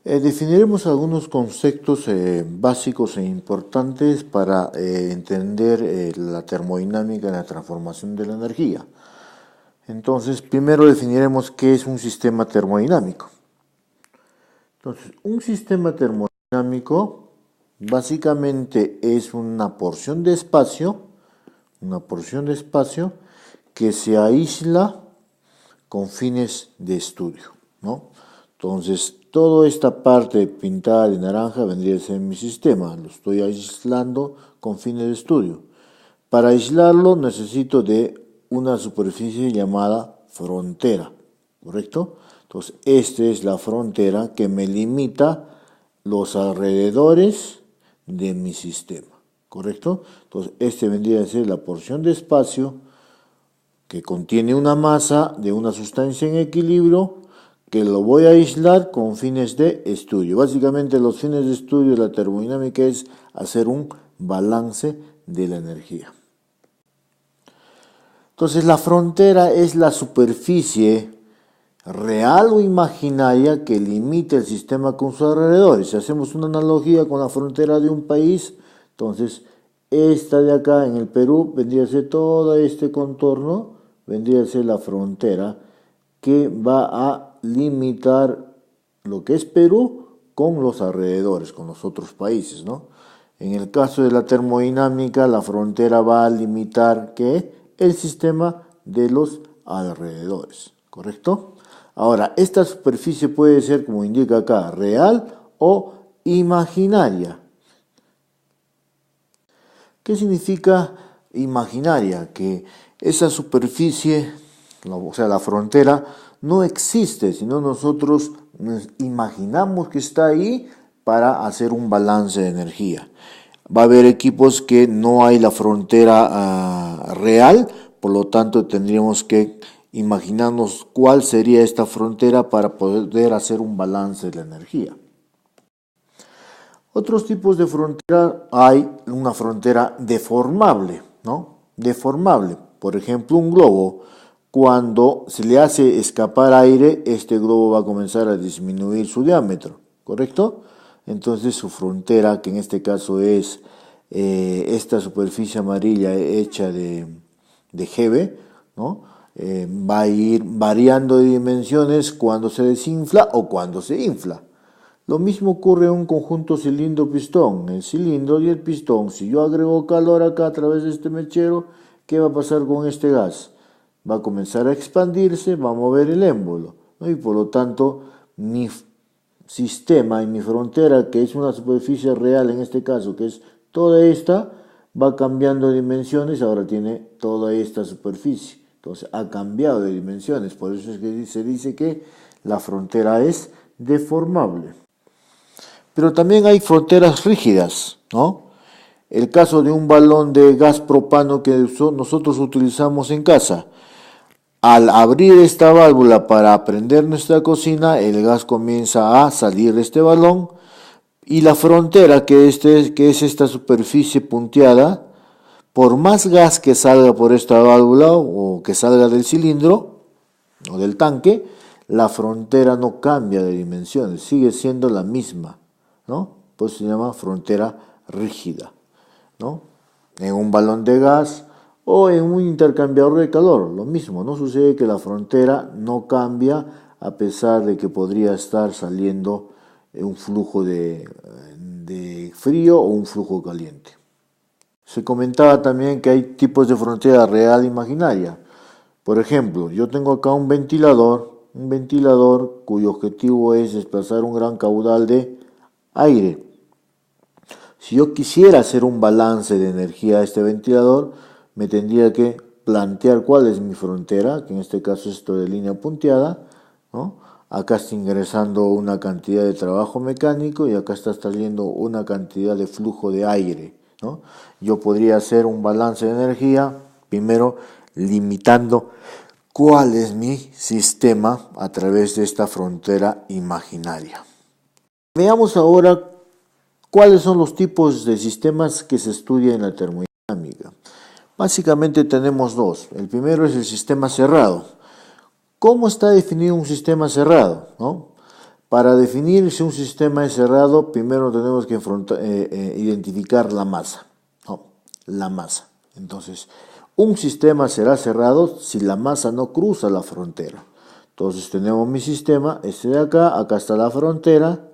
Definiremos algunos conceptos básicos e importantes para entender la termodinámica y la transformación de la energía. Entonces, primero definiremos qué es un sistema termodinámico. Entonces, un sistema termodinámico básicamente es una porción de espacio que se aísla con fines de estudio, ¿no? Entonces, toda esta parte pintada de naranja vendría a ser mi sistema. Lo estoy aislando con fines de estudio. Para aislarlo necesito de una superficie llamada frontera, ¿correcto? Entonces, esta es la frontera que me limita los alrededores de mi sistema, ¿correcto? Entonces, este vendría a ser la porción de espacio que contiene una masa de una sustancia en equilibrio que lo voy a aislar con fines de estudio. Básicamente los fines de estudio de la termodinámica es hacer un balance de la energía. Entonces la frontera es la superficie real o imaginaria que limita el sistema con sus alrededores. Si hacemos una analogía con la frontera de un país, entonces esta de acá en el Perú vendría a ser todo este contorno, vendría a ser la frontera que va a limitar lo que es Perú con los alrededores, con los otros países, ¿no? En el caso de la termodinámica, la frontera va a limitar ¿qué? El sistema de los alrededores, ¿correcto? Ahora, esta superficie puede ser, como indica acá, real o imaginaria. ¿Qué significa imaginaria? Que esa superficie, o sea, la frontera, no existe, sino nosotros nos imaginamos que está ahí para hacer un balance de energía. Va a haber equipos que no hay la frontera real, por lo tanto tendríamos que imaginarnos cuál sería esta frontera para poder hacer un balance de la energía. Otros tipos de frontera, hay una frontera deformable, ¿no? Deformable, por ejemplo, un globo. Cuando se le hace escapar aire, este globo va a comenzar a disminuir su diámetro, ¿correcto? Entonces su frontera, que en este caso es esta superficie amarilla hecha de Hebe, ¿no? Va a ir variando de dimensiones cuando se desinfla o cuando se infla. Lo mismo ocurre en un conjunto cilindro-pistón. El cilindro y el pistón, si yo agrego calor acá a través de este mechero, ¿qué va a pasar con este gas? Va a comenzar a expandirse, va a mover el émbolo, ¿no? Y por lo tanto mi sistema y mi frontera, que es una superficie real en este caso, que es toda esta, va cambiando de dimensiones, ahora tiene toda esta superficie. Entonces ha cambiado de dimensiones, por eso es que se dice que la frontera es deformable. Pero también hay fronteras rígidas, ¿no? El caso de un balón de gas propano que nosotros utilizamos en casa. Al abrir esta válvula para prender nuestra cocina, el gas comienza a salir de este balón y la frontera, que es esta superficie punteada, por más gas que salga por esta válvula o que salga del cilindro o del tanque, la frontera no cambia de dimensiones, sigue siendo la misma, ¿no? Pues se llama frontera rígida, ¿no? En un balón de gas o en un intercambiador de calor, lo mismo, no sucede que la frontera no cambia a pesar de que podría estar saliendo un flujo de frío o un flujo caliente. Se comentaba también que hay tipos de frontera real e imaginaria. Por ejemplo, yo tengo acá un ventilador cuyo objetivo es desplazar un gran caudal de aire. Si yo quisiera hacer un balance de energía a este ventilador, me tendría que plantear cuál es mi frontera, que en este caso es esto de línea punteada, ¿no? Acá está ingresando una cantidad de trabajo mecánico y acá está saliendo una cantidad de flujo de aire, ¿no? Yo podría hacer un balance de energía, primero limitando cuál es mi sistema a través de esta frontera imaginaria. Veamos ahora cuáles son los tipos de sistemas que se estudian en la termodinámica. Básicamente tenemos dos. El primero es el sistema cerrado. ¿Cómo está definido un sistema cerrado? ¿No? Para definir si un sistema es cerrado, primero tenemos que identificar la masa, ¿no? La masa. Entonces, un sistema será cerrado si la masa no cruza la frontera. Entonces tenemos mi sistema, este de acá, acá está la frontera.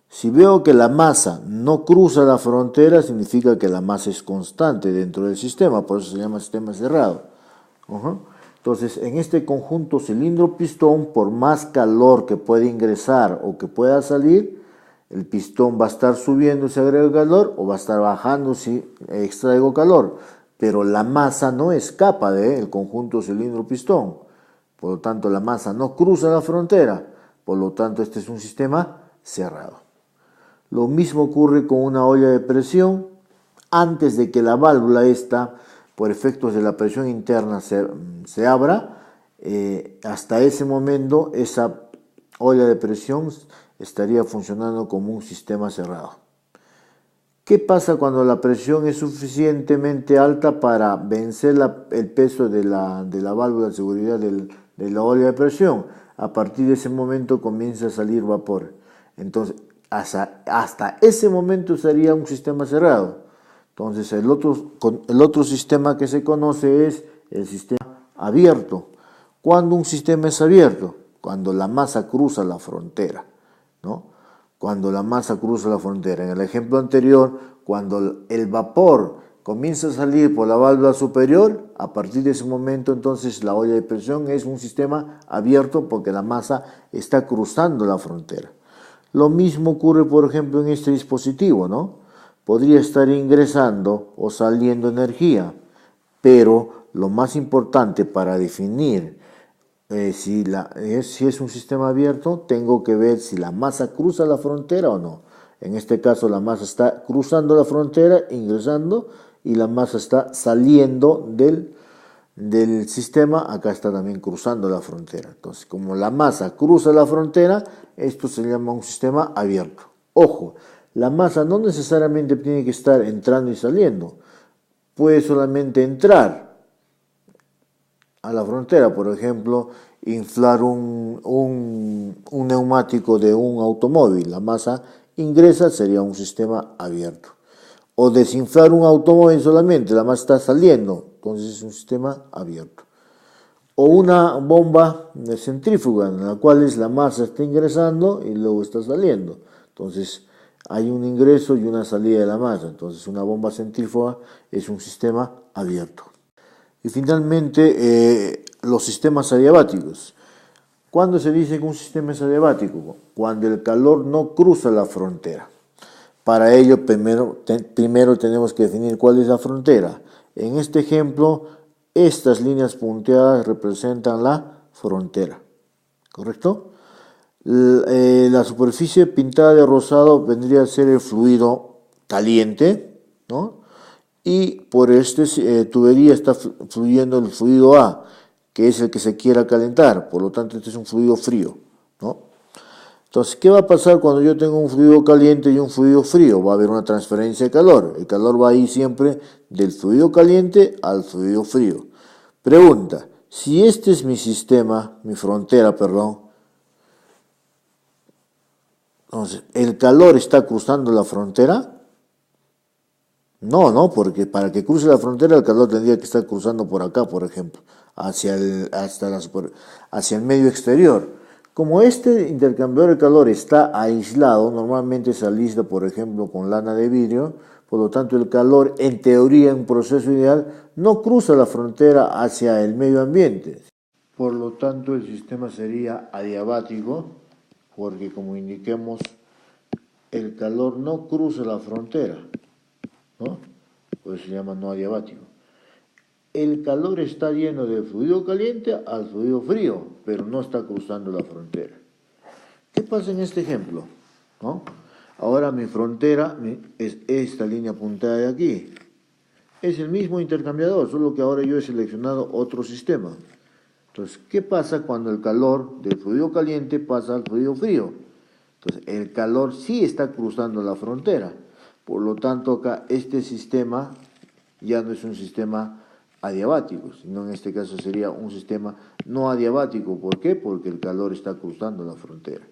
Si veo que la masa no cruza la frontera, significa que la masa es constante dentro del sistema, por eso se llama sistema cerrado. Entonces, en este conjunto cilindro-pistón, por más calor que pueda ingresar o que pueda salir, el pistón va a estar subiendo si agrego calor o va a estar bajando si extraigo calor. Pero la masa no escapa del conjunto cilindro-pistón. Por lo tanto, la masa no cruza la frontera. Por lo tanto, este es un sistema cerrado. Lo mismo ocurre con una olla de presión. Antes de que la válvula esta, por efectos de la presión interna, se abra, hasta ese momento esa olla de presión estaría funcionando como un sistema cerrado. ¿Qué pasa cuando la presión es suficientemente alta para vencer el peso de la válvula de seguridad de la olla de presión? A partir de ese momento comienza a salir vapor. Entonces, hasta ese momento sería un sistema cerrado. Entonces, el otro sistema que se conoce es el sistema abierto. ¿Cuándo un sistema es abierto? Cuando la masa cruza la frontera, ¿no? Cuando la masa cruza la frontera. En el ejemplo anterior, cuando el vapor comienza a salir por la válvula superior, a partir de ese momento entonces la olla de presión es un sistema abierto porque la masa está cruzando la frontera. Lo mismo ocurre, por ejemplo, en este dispositivo, ¿no? Podría estar ingresando o saliendo energía, pero lo más importante para definir si es un sistema abierto, tengo que ver si la masa cruza la frontera o no. En este caso la masa está cruzando la frontera, ingresando, y la masa está saliendo del sistema, acá está también cruzando la frontera. Entonces, como la masa cruza la frontera, esto se llama un sistema abierto. Ojo, la masa no necesariamente tiene que estar entrando y saliendo, puede solamente entrar a la frontera. Por ejemplo, inflar un neumático de un automóvil, la masa ingresa, sería un sistema abierto. O desinflar un automóvil solamente, la masa está saliendo, entonces es un sistema abierto. O una bomba de centrífuga en la cual la masa está ingresando y luego está saliendo. Entonces hay un ingreso y una salida de la masa. Entonces una bomba centrífuga es un sistema abierto. Y finalmente, los sistemas adiabáticos. ¿Cuándo se dice que un sistema es adiabático? Cuando el calor no cruza la frontera. Para ello, primero tenemos que definir cuál es la frontera. En este ejemplo, estas líneas punteadas representan la frontera, ¿correcto? La superficie pintada de rosado vendría a ser el fluido caliente, ¿no? Y por tubería está fluyendo el fluido A, que es el que se quiera calentar, por lo tanto este es un fluido frío, ¿no? Entonces, ¿qué va a pasar cuando yo tengo un fluido caliente y un fluido frío? Va a haber una transferencia de calor. El calor va a ir siempre del fluido caliente al fluido frío. Pregunta, si este es mi sistema, mi frontera, perdón, entonces, ¿el calor está cruzando la frontera? No, porque para que cruce la frontera el calor tendría que estar cruzando por acá, por ejemplo, hacia el medio exterior. Como este intercambiador de calor está aislado, normalmente se aísla, por ejemplo, con lana de vidrio, por lo tanto el calor, en teoría, en un proceso ideal, no cruza la frontera hacia el medio ambiente. Por lo tanto, el sistema sería adiabático, porque como indiquemos, el calor no cruza la frontera, ¿no? Por eso se llama no adiabático. El calor está yendo del fluido caliente al fluido frío, pero no está cruzando la frontera. ¿Qué pasa en este ejemplo? ¿No? Ahora mi frontera es esta línea punteada de aquí. Es el mismo intercambiador, solo que ahora yo he seleccionado otro sistema. Entonces, ¿qué pasa cuando el calor del fluido caliente pasa al fluido frío? Entonces, el calor sí está cruzando la frontera. Por lo tanto, acá este sistema ya no es un sistema adiabático, sino en este caso sería un sistema no adiabático. ¿Por qué? Porque el calor está cruzando la frontera.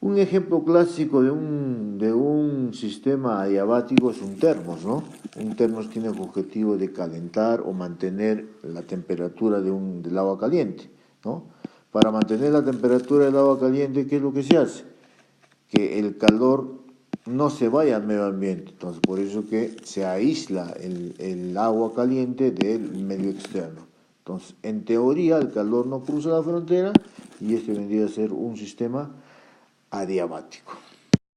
Un ejemplo clásico de un sistema adiabático es un termos, ¿no? Un termos tiene el objetivo de calentar o mantener la temperatura del agua caliente, ¿no? Para mantener la temperatura del agua caliente, ¿qué es lo que se hace? Que el calor no se vaya al medio ambiente, entonces por eso que se aísla el agua caliente del medio externo. Entonces, en teoría, el calor no cruza la frontera y este vendría a ser un sistema adiabático.